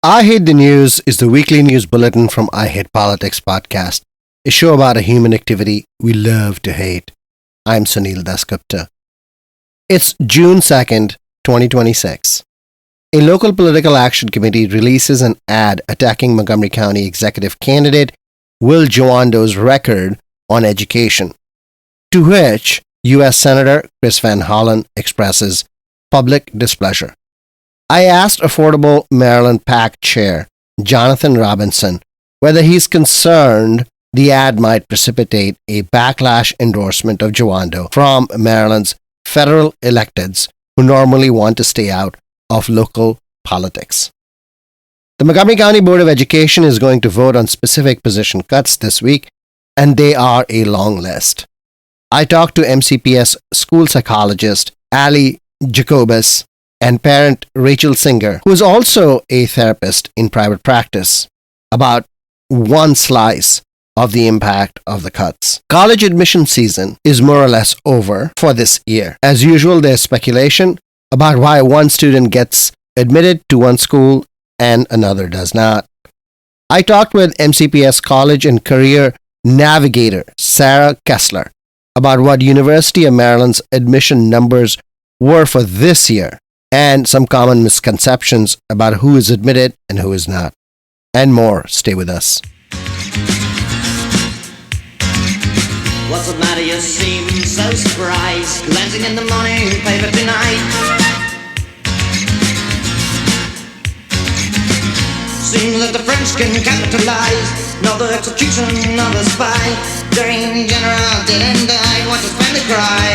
I Hate the News is the weekly news bulletin from I Hate Politics podcast, a show about a human activity we love to hate. I'm Sunil Dasgupta. It's June 2nd, 2026. A local political action committee releases an ad attacking Montgomery County executive candidate Will Jawando's record on education, to which U.S. Senator Chris Van Hollen expresses public displeasure. I asked Affordable Maryland PAC Chair Jonathan Robinson whether he's concerned the ad might precipitate a backlash endorsement of Jawando from Maryland's federal electeds who normally want to stay out of local politics. The Montgomery County Board of Education is going to vote on specific position cuts this week, and they are a long list. I talked to MCPS school psychologist Ali Jacobus and parent Rachel Singer, who is also a therapist in private practice, about one slice of the impact of the cuts. College admission season is more or less over for this year. As usual, there's speculation about why one student gets admitted to one school and another does not. I talked with MCPS College and Career Navigator Sarah Kessler about what University of Maryland's admission numbers were for this year, and some common misconceptions about who is admitted and who is not. And more. Stay with us. What's the matter? You seem so surprised, glancing in the morning paper tonight. Seems that the French can capitalize, nor the execution of the spy. Green general didn't die. Watch his family cry.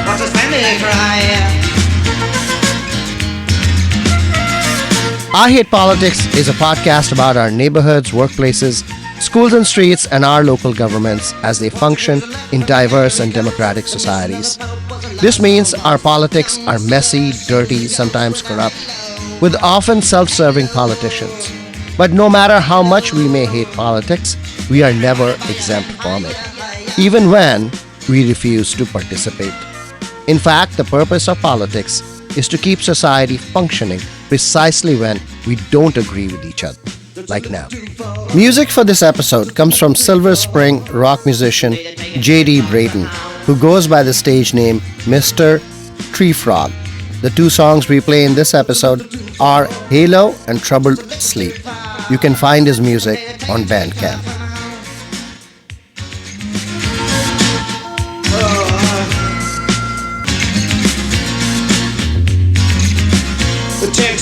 Watch his family cry. I Hate Politics is a podcast about our neighborhoods, workplaces, schools and streets, and our local governments as they function in diverse and democratic societies. This means our politics are messy, dirty, sometimes corrupt, with often self-serving politicians. But no matter how much we may hate politics, we are never exempt from it, even when we refuse to participate. In fact, the purpose of politics is to keep society functioning precisely when we don't agree with each other, like now. Music for this episode comes from Silver Spring rock musician J.D. Brayton, who goes by the stage name Mr. Tree Frog. The two songs we play in this episode are Halo and Troubled Sleep. You can find his music on Bandcamp.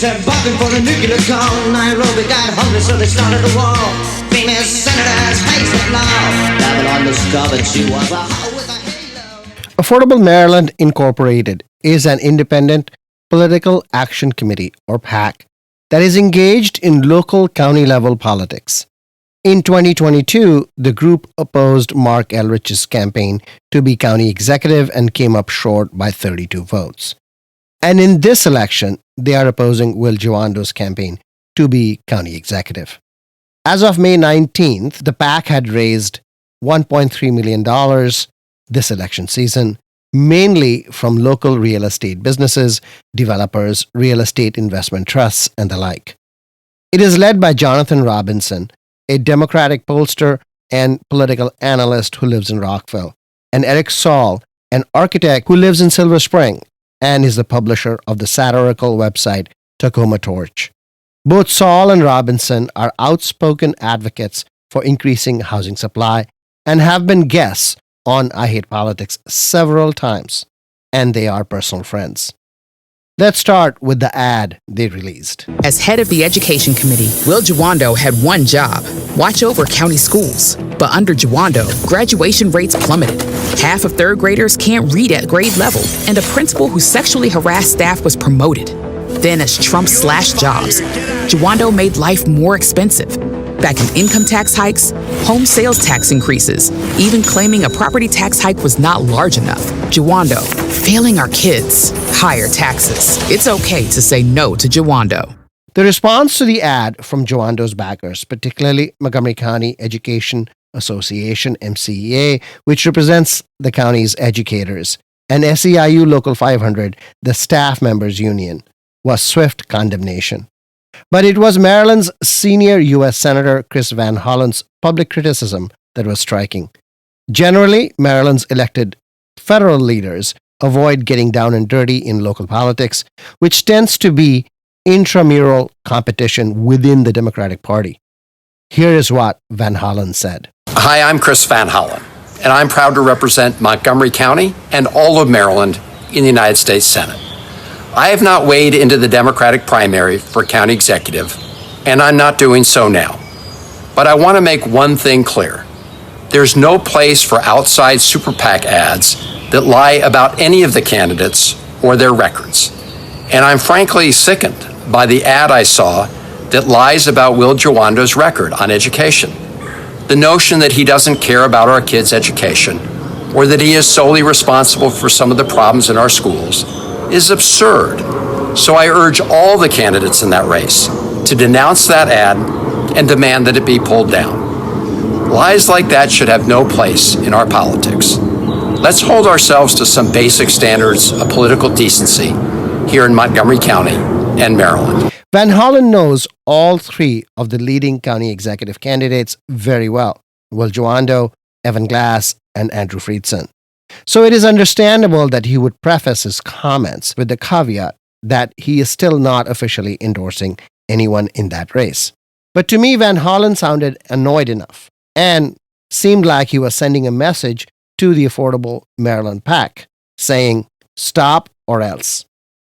They're barking for a nuclear call. Nairobi got hungry, so they started a war. Famous senators face the law. Babylon discovered she was a hoe with a halo. Affordable Maryland Incorporated is an independent political action committee, or PAC, that is engaged in local county-level politics. In 2022, the group opposed Mark Elrich's campaign to be county executive and came up short by 32 votes. And in this election, they are opposing Will Jawando's campaign to be county executive. As of May 19th, the PAC had raised $1.3 million this election season, mainly from local real estate businesses, developers, real estate investment trusts, and the like. It is led by Jonathan Robinson, a Democratic pollster and political analyst who lives in Rockville, and Eric Saul, an architect who lives in Silver Spring and is the publisher of the satirical website Tacoma Torch. Both Saul and Robinson are outspoken advocates for increasing housing supply and have been guests on I Hate Politics several times, and they are personal friends. Let's start with the ad they released. As head of the Education Committee, Will Jawando had one job: watch over county schools. But under Jawando, graduation rates plummeted. Half of third graders can't read at grade level, and a principal who sexually harassed staff was promoted. Then as Trump slashed jobs, Jawando made life more expensive. Back in income tax hikes, home sales tax increases, even claiming a property tax hike was not large enough. Jawando, failing our kids, higher taxes. It's okay to say no to Jawando. The response to the ad from Jawando's backers, particularly Montgomery County Education Association, MCEA, which represents the county's educators, and SEIU Local 500, the staff members union, was swift condemnation. But it was Maryland's senior U.S. Senator Chris Van Hollen's public criticism that was striking. Generally, Maryland's elected federal leaders avoid getting down and dirty in local politics, which tends to be intramural competition within the Democratic Party. Here is what Van Hollen said. Hi, I'm Chris Van Hollen, and I'm proud to represent Montgomery County and all of Maryland in the United States Senate. I have not weighed into the Democratic primary for county executive, and I'm not doing so now. But I want to make one thing clear. There's no place for outside super PAC ads that lie about any of the candidates or their records. And I'm frankly sickened by the ad I saw that lies about Will Jawando's record on education. The notion that he doesn't care about our kids' education or that he is solely responsible for some of the problems in our schools is absurd. So I urge all the candidates in that race to denounce that ad and demand that it be pulled down. Lies like that should have no place in our politics. Let's hold ourselves to some basic standards of political decency here in Montgomery County and Maryland. Van Hollen knows all three of the leading county executive candidates very well: Will Jawando, Evan Glass, and Andrew Friedson. So it is understandable that he would preface his comments with the caveat that he is still not officially endorsing anyone in that race. But to me, Van Hollen sounded annoyed enough and seemed like he was sending a message to the Affordable Maryland PAC, saying, "Stop or else."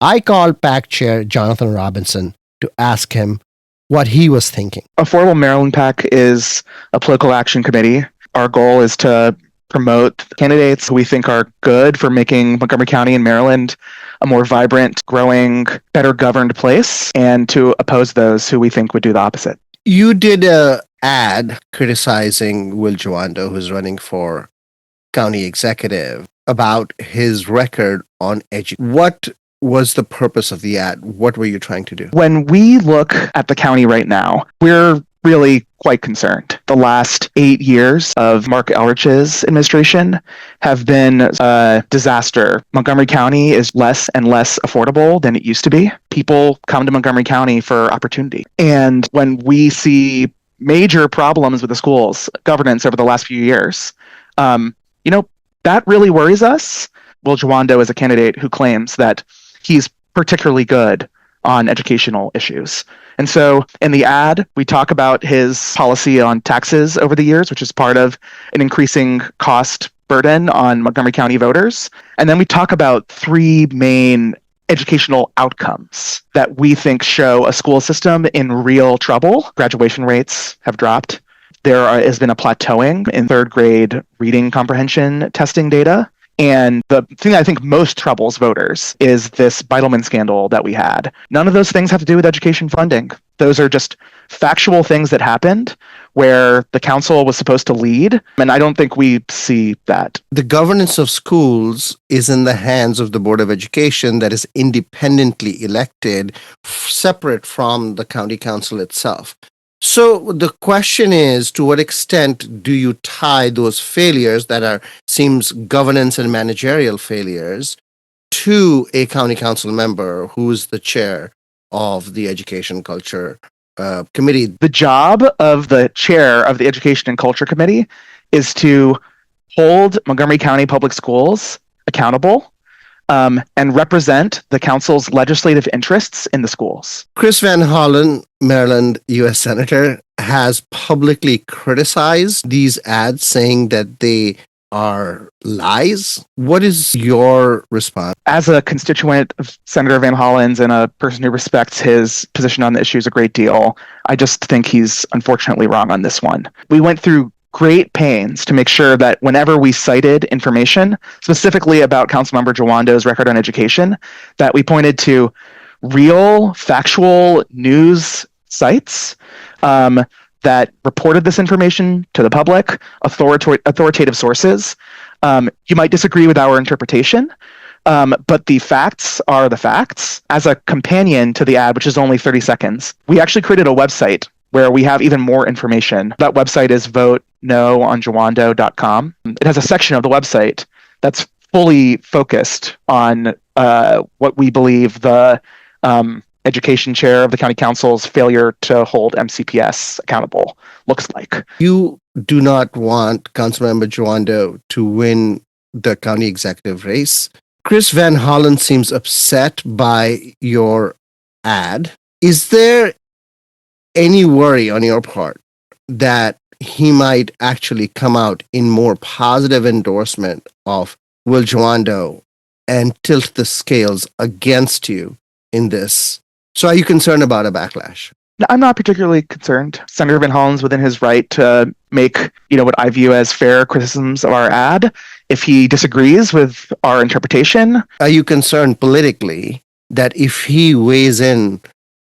I called PAC Chair Jonathan Robinson to ask him what he was thinking. Affordable Maryland PAC is a political action committee. Our goal is to promote candidates who we think are good for making Montgomery County and Maryland a more vibrant, growing, better governed place, and to oppose those who we think would do the opposite. You did an ad criticizing Will Jawando, who's running for county executive, about his record on education. What was the purpose of the ad? What were you trying to do? When we look at the county right now, we're really quite concerned. The last 8 years of Mark Elrich's administration have been a disaster. Montgomery County is less and less affordable than it used to be. People come to Montgomery County for opportunity. And when we see major problems with the schools, governance over the last few years, that really worries us. Will Jawando is a candidate who claims that he's particularly good on educational issues. And so in the ad, we talk about his policy on taxes over the years, which is part of an increasing cost burden on Montgomery County voters. And then we talk about three main educational outcomes that we think show a school system in real trouble. Graduation rates have dropped. There has been a plateauing in third grade reading comprehension testing data. And the thing I think most troubles voters is this Beitelman scandal that we had. None of those things have to do with education funding. Those are just factual things that happened where the council was supposed to lead. And I don't think we see that. The governance of schools is in the hands of the Board of Education that is independently elected, separate from the county council itself. So the question is, to what extent do you tie those failures that seems governance and managerial failures to a county council member who is the chair of the Education Culture Committee? The job of the chair of the Education and Culture Committee is to hold Montgomery County Public Schools accountable and represent the council's legislative interests in the schools. Chris Van Hollen, Maryland U.S. Senator, has publicly criticized these ads, saying that they are lies. What is your response? As a constituent of Senator Van Hollen's and a person who respects his position on the issues a great deal, I just think he's unfortunately wrong on this one. We went through great pains to make sure that whenever we cited information, specifically about Councilmember Jawando's record on education, that we pointed to real, factual news sites that reported this information to the public, authoritative sources. You might disagree with our interpretation, but the facts are the facts. As a companion to the ad, which is only 30 seconds, we actually created a website where we have even more information. That website is votenoonjawando.com. It has a section of the website that's fully focused on what we believe the education chair of the county council's failure to hold MCPS accountable looks like. You do not want Councilmember Jawando to win the county executive race. Chris Van Hollen seems upset by your ad. Is there any worry on your part that he might actually come out in more positive endorsement of Will Jawando and tilt the scales against you in this? So are you concerned about a backlash? No, I'm not particularly concerned. Senator Van Hollen's within his right to make, what I view as fair criticisms of our ad. If he disagrees with our interpretation. Are you concerned politically that if he weighs in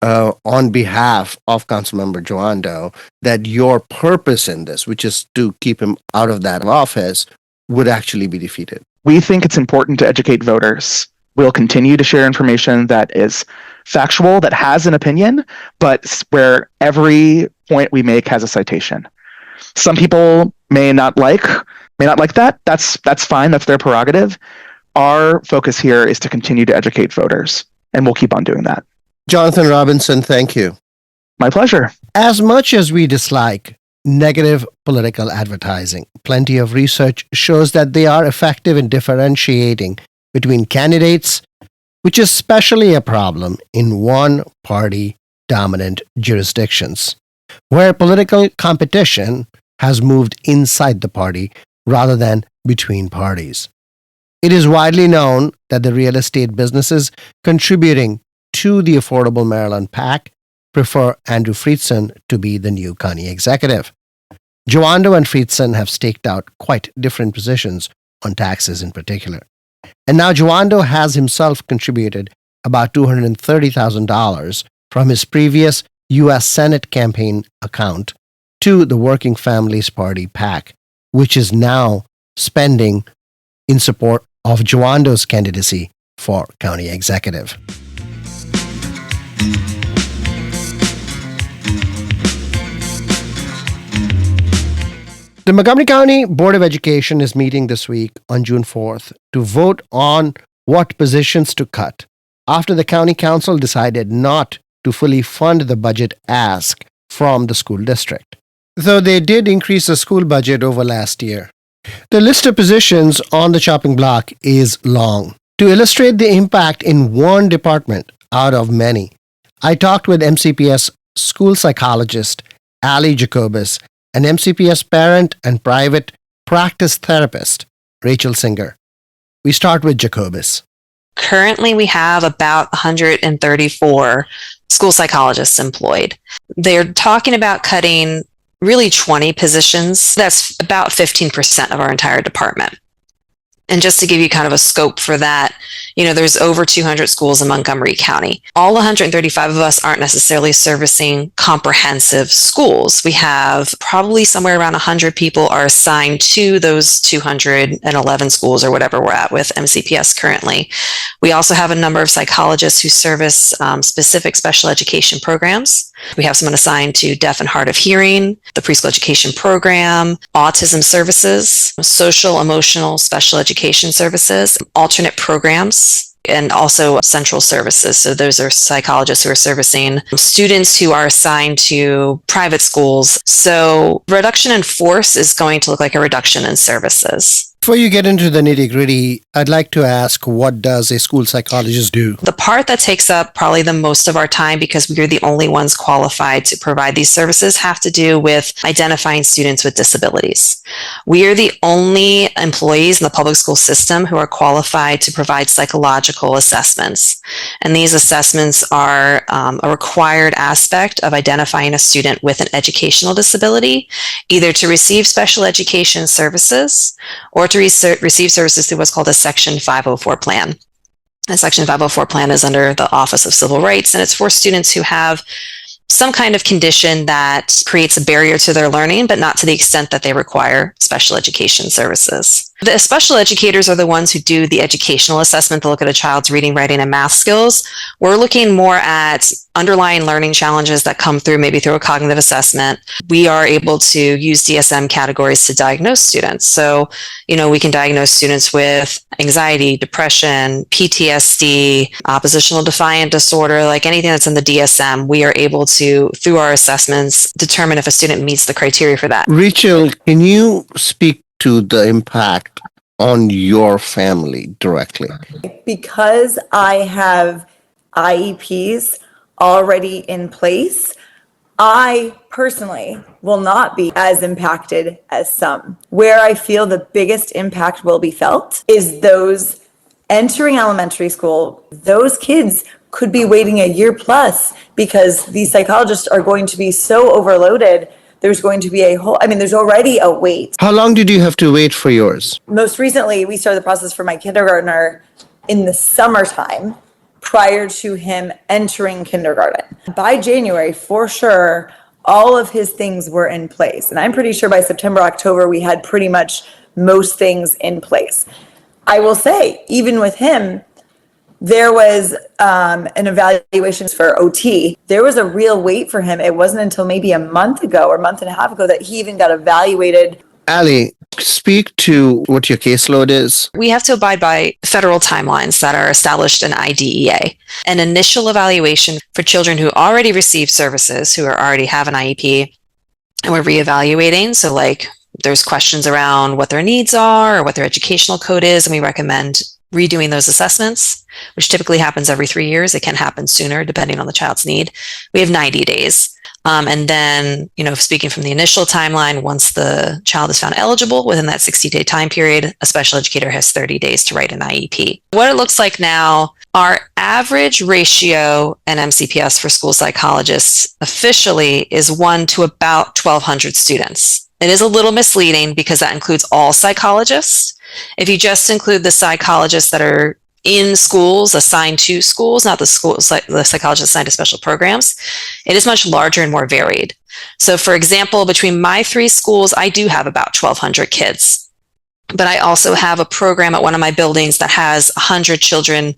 on behalf of Councilmember Jawando, that your purpose in this, which is to keep him out of that office, would actually be defeated? We think it's important to educate voters. We'll continue to share information that is factual, that has an opinion, but where every point we make has a citation. Some people may not like that. That's fine. That's their prerogative. Our focus here is to continue to educate voters, and we'll keep on doing that. Jonathan Robinson, thank you. My pleasure. As much as we dislike negative political advertising, plenty of research shows that they are effective in differentiating between candidates, which is especially a problem in one-party dominant jurisdictions, where political competition has moved inside the party rather than between parties. It is widely known that the real estate businesses contributing to the Affordable Maryland PAC prefer Andrew Friedson to be the new county executive. Jawando and Friedson have staked out quite different positions on taxes in particular. And now Jawando has himself contributed about $230,000 from his previous U.S. Senate campaign account to the Working Families Party PAC, which is now spending in support of Jawando's candidacy for county executive. The Montgomery County Board of Education is meeting this week on June 4th to vote on what positions to cut after the county council decided not to fully fund the budget ask from the school district, though they did increase the school budget over last year. The list of positions on the chopping block is long. To illustrate the impact in one department out of many, I talked with MCPS school psychologist Ali Jacobus and MCPS parent and private practice therapist Rachel Singer. We start with Jacobus. Currently, we have about 134 school psychologists employed. They're talking about cutting really 20 positions. That's about 15% of our entire department. And just to give you kind of a scope for that, there's over 200 schools in Montgomery County. All 135 of us aren't necessarily servicing comprehensive schools. We have probably somewhere around 100 people are assigned to those 211 schools or whatever we're at with MCPS currently. We also have a number of psychologists who service specific special education programs. We have someone assigned to deaf and hard of hearing, the preschool education program, autism services, social emotional special education services, alternate programs, and also central services. So those are psychologists who are servicing students who are assigned to private schools. So reduction in force is going to look like a reduction in services. Before you get into the nitty-gritty, I'd like to ask, what does a school psychologist do? The part that takes up probably the most of our time, because we are the only ones qualified to provide these services, have to do with identifying students with disabilities. We are the only employees in the public school system who are qualified to provide psychological assessments. And these assessments are a required aspect of identifying a student with an educational disability, either to receive special education services or to receive services through what's called a Section 504 plan. A Section 504 plan is under the Office of Civil Rights, and it's for students who have some kind of condition that creates a barrier to their learning, but not to the extent that they require special education services. The special educators are the ones who do the educational assessment to look at a child's reading, writing, and math skills. We're looking more at underlying learning challenges that come through maybe through a cognitive assessment. We are able to use DSM categories to diagnose students. So, we can diagnose students with anxiety, depression, PTSD, oppositional defiant disorder, like anything that's in the DSM. We are able to, through our assessments, determine if a student meets the criteria for that. Rachel, can you speak to the impact on your family directly? Because I have IEPs already in place, I personally will not be as impacted as some. Where I feel the biggest impact will be felt is those entering elementary school. Those kids could be waiting a year plus because these psychologists are going to be so overloaded. There's going to be there's already a wait. How long did you have to wait for yours? Most recently, we started the process for my kindergartner in the summertime prior to him entering kindergarten. By January, for sure, all of his things were in place. And I'm pretty sure by September, October, we had pretty much most things in place. I will say, even with him, there was an evaluation for OT. There was a real wait for him. It wasn't until maybe a month ago or a month and a half ago that he even got evaluated. Ali, speak to what your caseload is. We have to abide by federal timelines that are established in IDEA. An initial evaluation for children who already receive services, who already have an IEP, and we're reevaluating. So there's questions around what their needs are or what their educational code is, and we recommend redoing those assessments, which typically happens every 3 years. It can happen sooner depending on the child's need. We have 90 days. And then, speaking from the initial timeline, once the child is found eligible within that 60-day time period, a special educator has 30 days to write an IEP. What it looks like now, our average ratio in MCPS for school psychologists officially is 1 to about 1,200 students. It is a little misleading because that includes all psychologists. If you just include the psychologists that are in schools, assigned to schools, not the psychologists assigned to special programs, it is much larger and more varied. So for example, between my 3 schools, I do have about 1,200 kids, but I also have a program at one of my buildings that has 100 children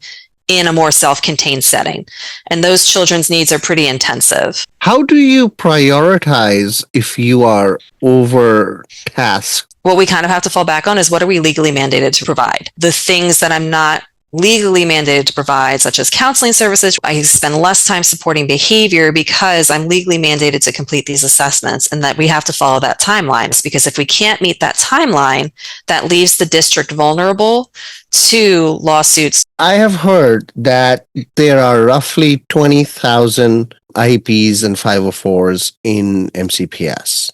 in a more self-contained setting. And those children's needs are pretty intensive. How do you prioritize if you are overtasked? What we kind of have to fall back on is what are we legally mandated to provide? The things that I'm not legally mandated to provide, such as counseling services, I spend less time supporting behavior because I'm legally mandated to complete these assessments, and that we have to follow that timeline. It's because if we can't meet that timeline, that leaves the district vulnerable to lawsuits. I have heard that there are roughly 20,000 IEPs and 504s in MCPS.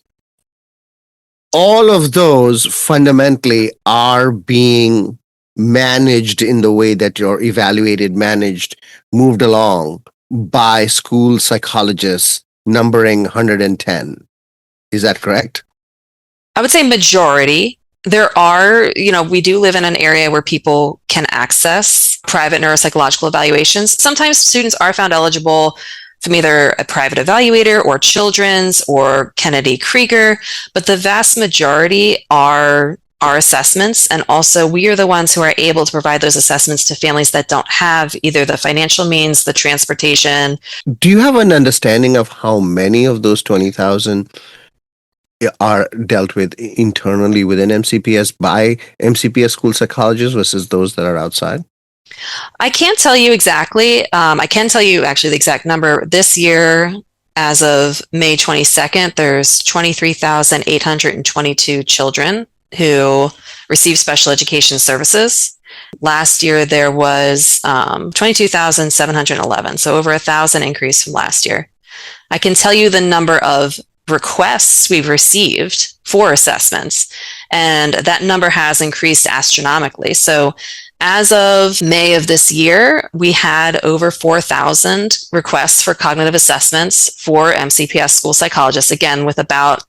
All of those fundamentally are being managed in the way that you're evaluated, managed, moved along by school psychologists numbering 110. Is that correct? I would say majority. There are, we do live in an area where people can access private neuropsychological evaluations. Sometimes students are found eligible from either a private evaluator or Children's or Kennedy Krieger, but the vast majority are our assessments. And also we are the ones who are able to provide those assessments to families that don't have either the financial means, the transportation. Do you have an understanding of how many of those 20,000 are dealt with internally within MCPS by MCPS school psychologists versus those that are outside? I can't tell you exactly. I can tell you actually the exact number. This year, as of May 22nd, there's 23,822 children who receive special education services. Last year, there was 22,711, so over 1,000 increase from last year. I can tell you the number of requests we've received for assessments, and that number has increased astronomically. So as of May of this year, we had over 4,000 requests for cognitive assessments for MCPS school psychologists, again, with about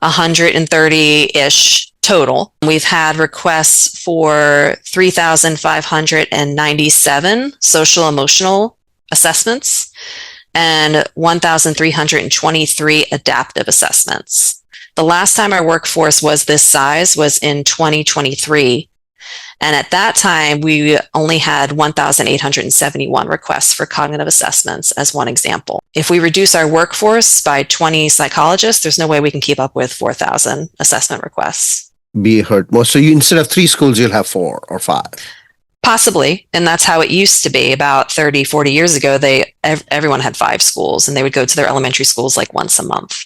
130-ish total. We've had requests for 3,597 social emotional assessments and 1,323 adaptive assessments. The last time our workforce was this size was in 2023. And at that time, we only had 1,871 requests for cognitive assessments as one example. If we reduce our workforce by 20 psychologists, there's no way we can keep up with 4,000 assessment requests. Be heard more. So you, instead of 3 schools, you'll have 4 or 5. Possibly. And that's how it used to be. About 30, 40 years ago, everyone had 5 schools, and they would go to their elementary schools like once a month.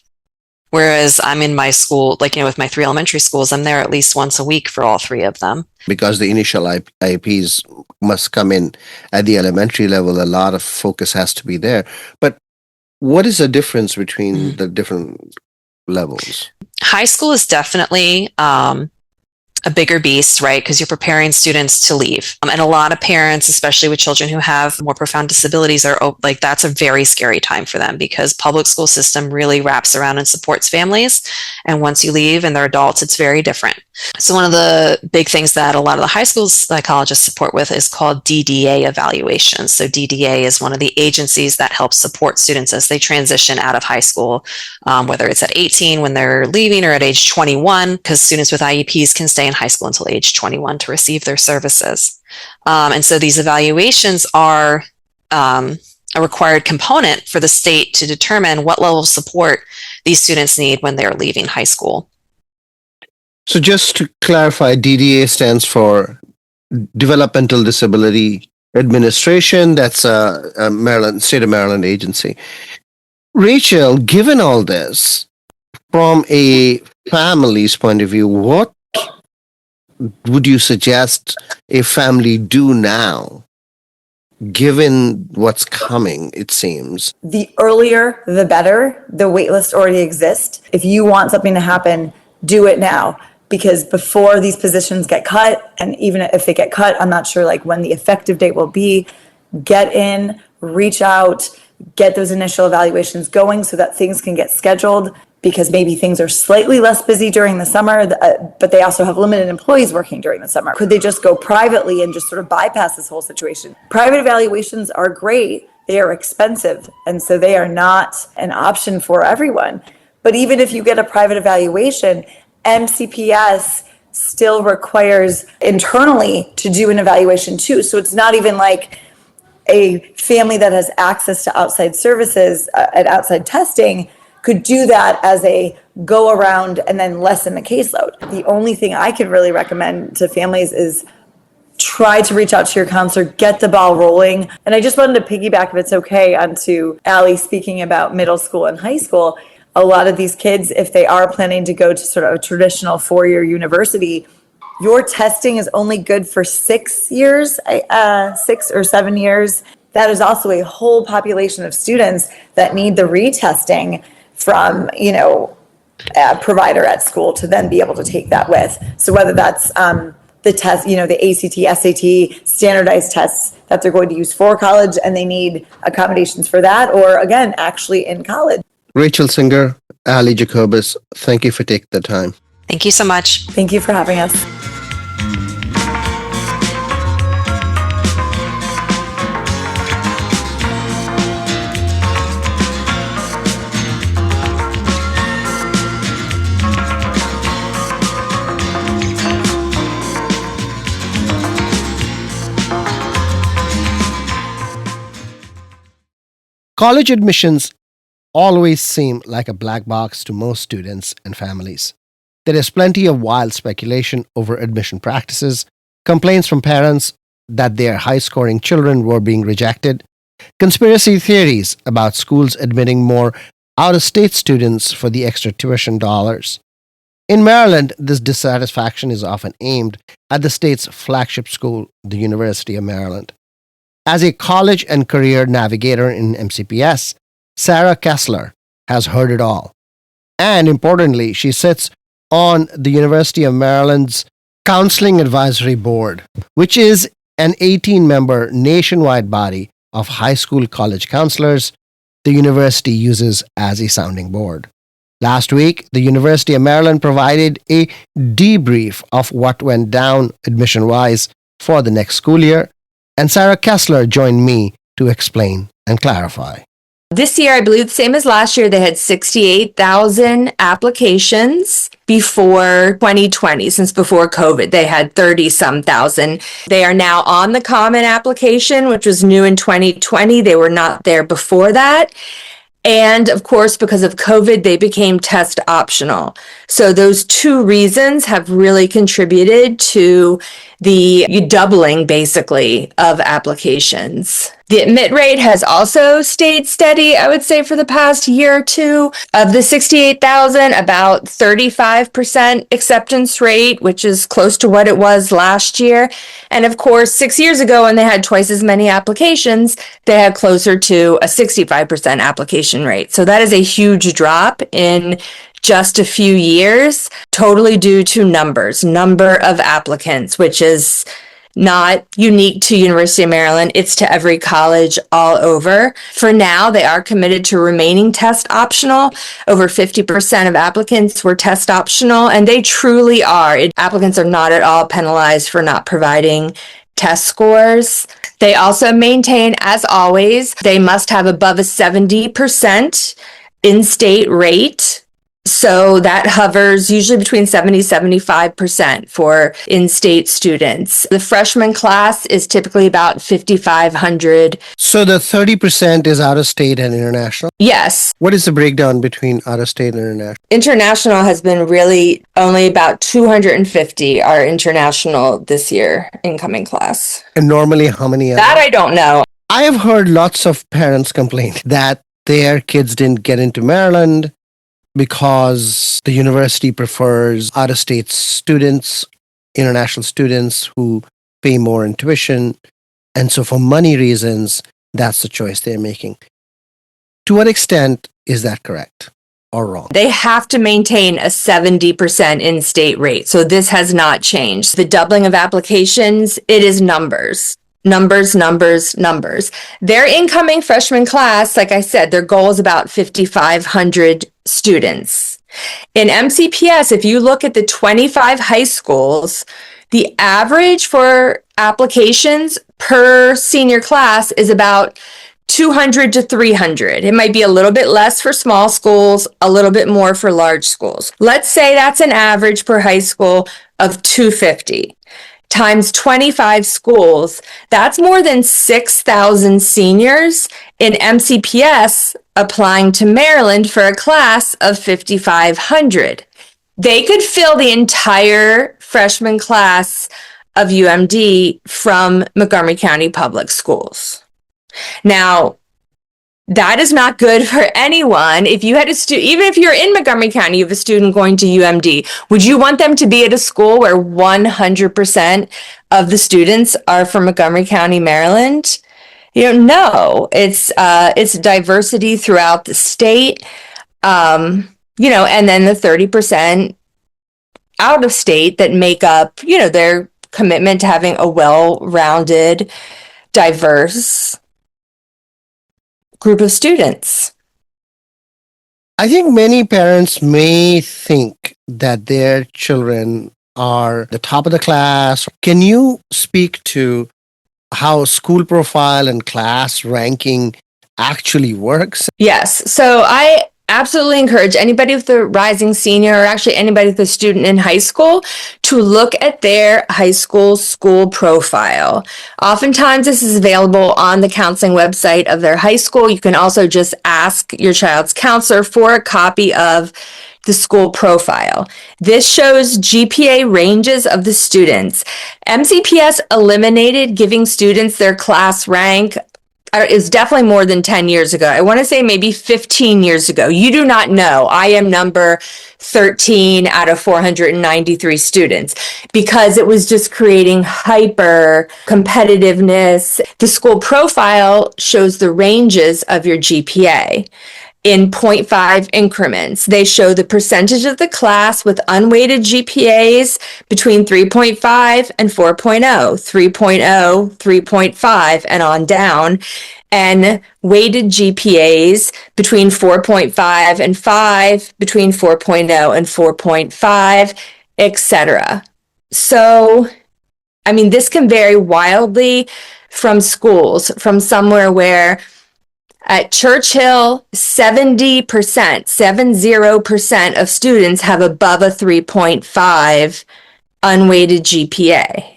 Whereas I'm in my school, with my 3 elementary schools, I'm there at least once a week for all 3 of them. Because the initial IEPs must come in at the elementary level, a lot of focus has to be there. But what is the difference between the different levels? High school is definitely a bigger beast, right? Because you're preparing students to leave. And a lot of parents, especially with children who have more profound disabilities, are like, that's a very scary time for them, because public school system really wraps around and supports families. And once you leave and they're adults, it's very different. So one of the big things that a lot of the high school psychologists support with is called DDA evaluations. So DDA is one of the agencies that helps support students as they transition out of high school, whether it's at 18 when they're leaving or at age 21, because students with IEPs can stay in high school until age 21 to receive their services. And so these evaluations are a required component for the state to determine what level of support these students need when they're leaving high school. So just to clarify, DDA stands for Developmental Disability Administration. That's a Maryland, state of Maryland agency. Rachel, given all this, from a family's point of view, what would you suggest a family do now, given what's coming, it seems? The earlier, the better. The waitlist already exists. If you want something to happen, do it now. Because before these positions get cut, and even if they get cut, I'm not sure when the effective date will be, get in, reach out, get those initial evaluations going so that things can get scheduled, because maybe things are slightly less busy during the summer, but they also have limited employees working during the summer. Could they just go privately and just sort of bypass this whole situation? Private evaluations are great. They are expensive, and so they are not an option for everyone. But even if you get a private evaluation, MCPS still requires internally to do an evaluation too. So it's not even like a family that has access to outside services and outside testing could do that as a go around and then lessen the caseload. The only thing I could really recommend to families is try to reach out to your counselor, get the ball rolling. And I just wanted to piggyback, if it's okay, onto Ali speaking about middle school and high school. A lot of these kids, if they are planning to go to sort of a traditional 4-year university, your testing is only good for 6 years, 6 or 7 years. That is also a whole population of students that need the retesting from, a provider at school to then be able to take that with. So whether that's the test, the ACT, SAT, standardized tests that they're going to use for college and they need accommodations for that, or again, actually in college. Rachel Singer, Ali Jacobus, thank you for taking the time. Thank you so much. Thank you for having us. College admissions always seem like a black box to most students and families. There is plenty of wild speculation over admission practices, complaints from parents that their high-scoring children were being rejected, conspiracy theories about schools admitting more out-of-state students for the extra tuition dollars. In Maryland, this dissatisfaction is often aimed at the state's flagship school, the University of Maryland. As a college and career navigator in MCPS, Sarah Kessler has heard it all. And importantly, she sits on the University of Maryland's Counseling Advisory Board, which is an 18-member nationwide body of high school college counselors the university uses as a sounding board. Last week, the University of Maryland provided a debrief of what went down admission-wise for the next school year, and Sarah Kessler joined me to explain and clarify. This year, I believe the same as last year, they had 68,000 applications before 2020. Since before COVID, they had 30-some thousand. They are now on the common application, which was new in 2020. They were not there before that. And of course, because of COVID, they became test optional. So those two reasons have really contributed to the doubling, basically, of applications. The admit rate has also stayed steady, I would say, for the past year or two. Of the 68,000, about 35% acceptance rate, which is close to what it was last year. And of course, 6 years ago, when they had twice as many applications, they had closer to a 65% application rate. So that is a huge drop in just a few years, totally due to number of applicants, which is not unique to University of Maryland. It's to every college all over. For now, they are committed to remaining test optional. Over 50% of applicants were test optional, and they truly are. Applicants are not at all penalized for not providing test scores. They also maintain, as always, they must have above a 70% in-state rate. So that hovers usually between 70-75% for in-state students. The freshman class is typically about 5,500. So the 30% is out of state and international? Yes. What is the breakdown between out of state and international? International has been really only about 250 are international this year, incoming class. And normally how many are That I don't know. I have heard lots of parents complain that their kids didn't get into Maryland because the university prefers out-of-state students, international students who pay more in tuition. And so for money reasons, that's the choice they're making. To what extent is that correct or wrong? They have to maintain a 70% in-state rate. So this has not changed. The doubling of applications, it is numbers. Numbers. Their incoming freshman class, like I said, their goal is about 5,500 students. In MCPS, if you look at the 25 high schools, the average for applications per senior class is about 200 to 300. It might be a little bit less for small schools, a little bit more for large schools. Let's say that's an average per high school of 250. Times 25 schools, that's more than 6,000 seniors in MCPS applying to Maryland for a class of 5,500. They could fill the entire freshman class of UMD from Montgomery County Public Schools. Now, that is not good for anyone. If you had a student, even if you're in Montgomery County, you have a student going to UMD, would you want them to be at a school where 100% of the students are from Montgomery County, Maryland? No, it's diversity throughout the state, and then the 30% out of state that make up, their commitment to having a well-rounded, diverse group of students. I think many parents may think that their children are the top of the class. Can you speak to how school profile and class ranking actually works? Yes. So I absolutely encourage anybody with a rising senior, or actually anybody with a student in high school, to look at their high school profile. Oftentimes this is available on the counseling website of their high school. You can also just ask your child's counselor for a copy of the school profile. This shows GPA ranges of the students. MCPS eliminated giving students their class rank. Is definitely more than 10 years ago. I want to say maybe 15 years ago. You do not know. I am number 13 out of 493 students, because it was just creating hyper competitiveness. The school profile shows the ranges of your GPA in 0.5 increments. They show the percentage of the class with unweighted GPAs between 3.5 and 4.0, 3.0, 3.5, and on down, and weighted GPAs between 4.5 and 5, between 4.0 and 4.5, etc. So, this can vary wildly from schools, from somewhere where At Churchill, 70% of students have above a 3.5 unweighted GPA.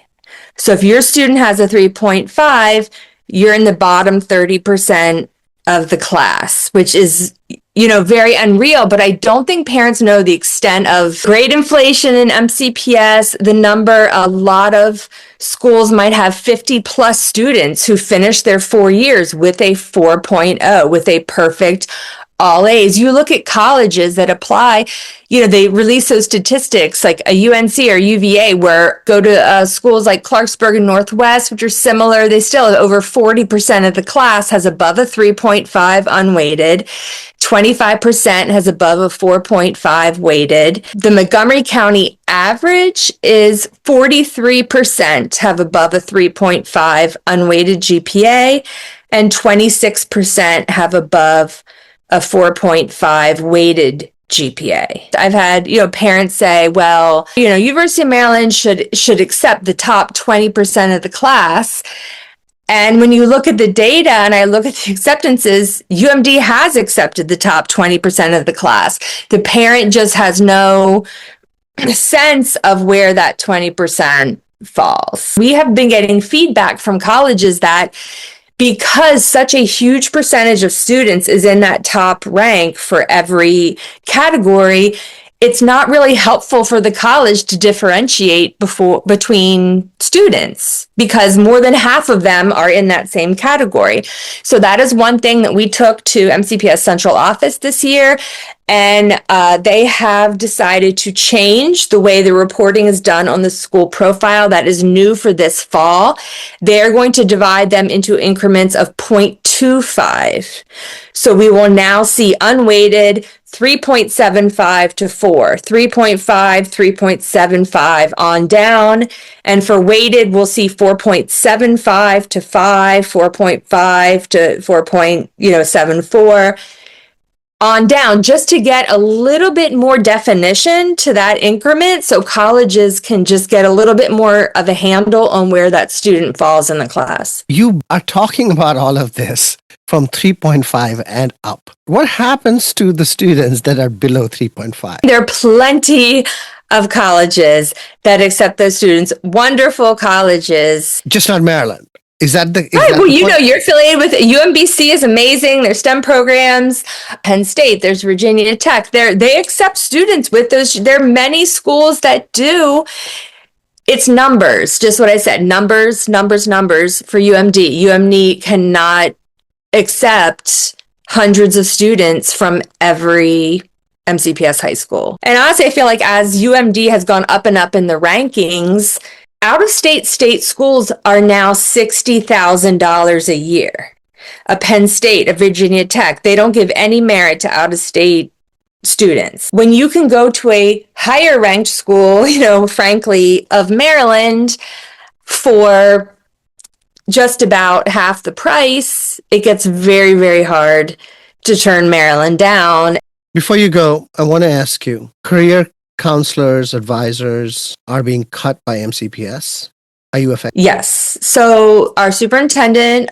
So if your student has a 3.5, you're in the bottom 30% of the class, which is, very unreal. But I don't think parents know the extent of grade inflation in MCPS, the number. A lot of schools might have 50 plus students who finish their 4 years with a 4.0, with a perfect all A's. You look at colleges that apply, they release those statistics like a UNC or UVA, where go to schools like Clarksburg and Northwest, which are similar. They still have over 40% of the class has above a 3.5 unweighted. 25% has above a 4.5 weighted. The Montgomery County average is 43% have above a 3.5 unweighted GPA, and 26% have above a 4.5 weighted GPA. I've had, parents say, well, University of Maryland should accept the top 20% of the class. And when you look at the data and I look at the acceptances, UMD has accepted the top 20% of the class. The parent just has no sense of where that 20% falls. We have been getting feedback from colleges that because such a huge percentage of students is in that top rank for every category, it's not really helpful for the college to differentiate between students because more than half of them are in that same category. So that is one thing that we took to MCPS Central Office this year. And they have decided to change the way the reporting is done on the school profile. That is new for this fall. They're going to divide them into increments of 0.25. So we will now see unweighted 3.75 to 4, 3.5, 3.75 on down. And for weighted, we'll see 4.75 to 5, 4.5 to 4.74 on down, just to get a little bit more definition to that increment so colleges can just get a little bit more of a handle on where that student falls in the class. You are talking about all of this from 3.5 and up. What happens to the students that are below 3.5? There are plenty of colleges that accept those students, wonderful colleges. Just not Maryland. Is that the right? Well, you're affiliated with UMBC is amazing. There's STEM programs. Penn State. There's Virginia Tech. They accept students with those. There are many schools that do. It's numbers. Just what I said. Numbers for UMD. UMD cannot accept hundreds of students from every MCPS high school. And honestly, I feel like as UMD has gone up and up in the rankings, out-of-state state schools are now $60,000 a year. A Penn State, a Virginia Tech, they don't give any merit to out-of-state students. When you can go to a higher ranked school, frankly, of Maryland for just about half the price, it gets very, very hard to turn Maryland down. Before you go, I want to ask you, career counselors, advisors are being cut by MCPS. Are you affected? Yes. So our superintendent,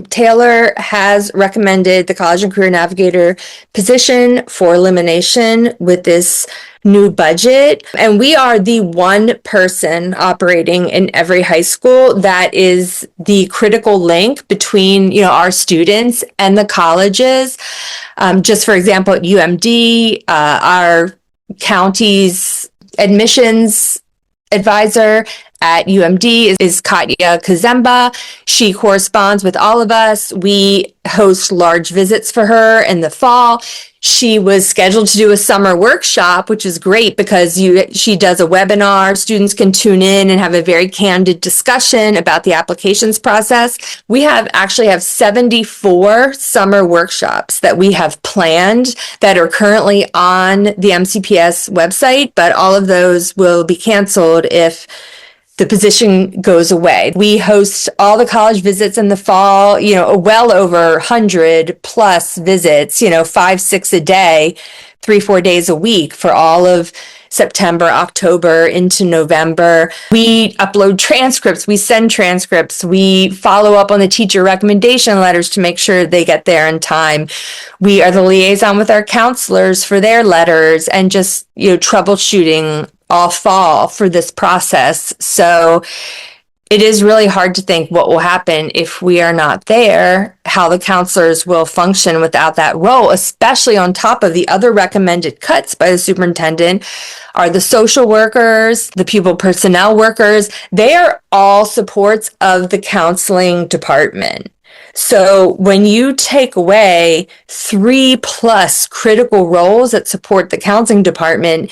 Taylor, has recommended the College and Career Navigator position for elimination with this new budget. And we are the one person operating in every high school that is the critical link between, our students and the colleges. Just for example, at UMD, our county's admissions advisor at UMD is Katya Kazemba. She corresponds with all of us. We host large visits for her in the fall. She was scheduled to do a summer workshop, which is great because she does a webinar. Students can tune in and have a very candid discussion about the applications process. We actually have 74 summer workshops that we have planned that are currently on the MCPS website, but all of those will be canceled if the position goes away. We host all the college visits in the fall, well over 100 plus visits, 5, 6 a day, 3, 4 days a week for all of September, October into November. We upload transcripts, we send transcripts, we follow up on the teacher recommendation letters to make sure they get there in time. We are the liaison with our counselors for their letters and just, troubleshooting all fall for this process. So it is really hard to think what will happen if we are not there, how the counselors will function without that role, especially on top of the other recommended cuts by the superintendent are the social workers, the pupil personnel workers. They are all supports of the counseling department. So when you take away 3+ critical roles that support the counseling department,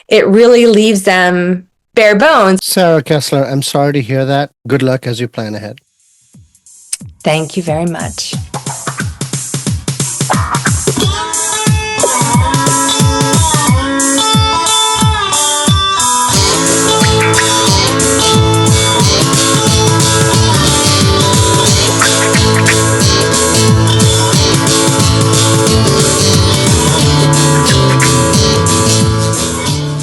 it really leaves them bare bones. Sarah Kessler, I'm sorry to hear that. Good luck as you plan ahead. Thank you very much.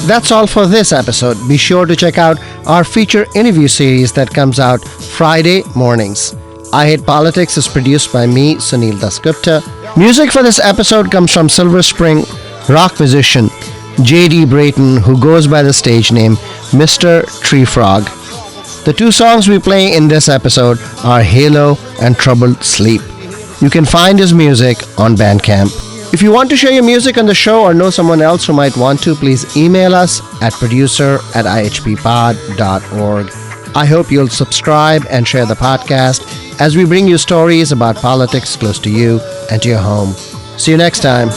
That's all for this episode. Be sure to check out our feature interview series that comes out Friday mornings. I Hate Politics is produced by me, Sunil Dasgupta. Music for this episode comes from Silver Spring rock musician J.D. Brayton, who goes by the stage name Mr. Tree Frog. The 2 songs we play in this episode are Halo and Troubled Sleep. You can find his music on Bandcamp. If you want to share your music on the show or know someone else who might want to, please email us at producer@ihppod.org. I hope you'll subscribe and share the podcast as we bring you stories about politics close to you and to your home. See you next time.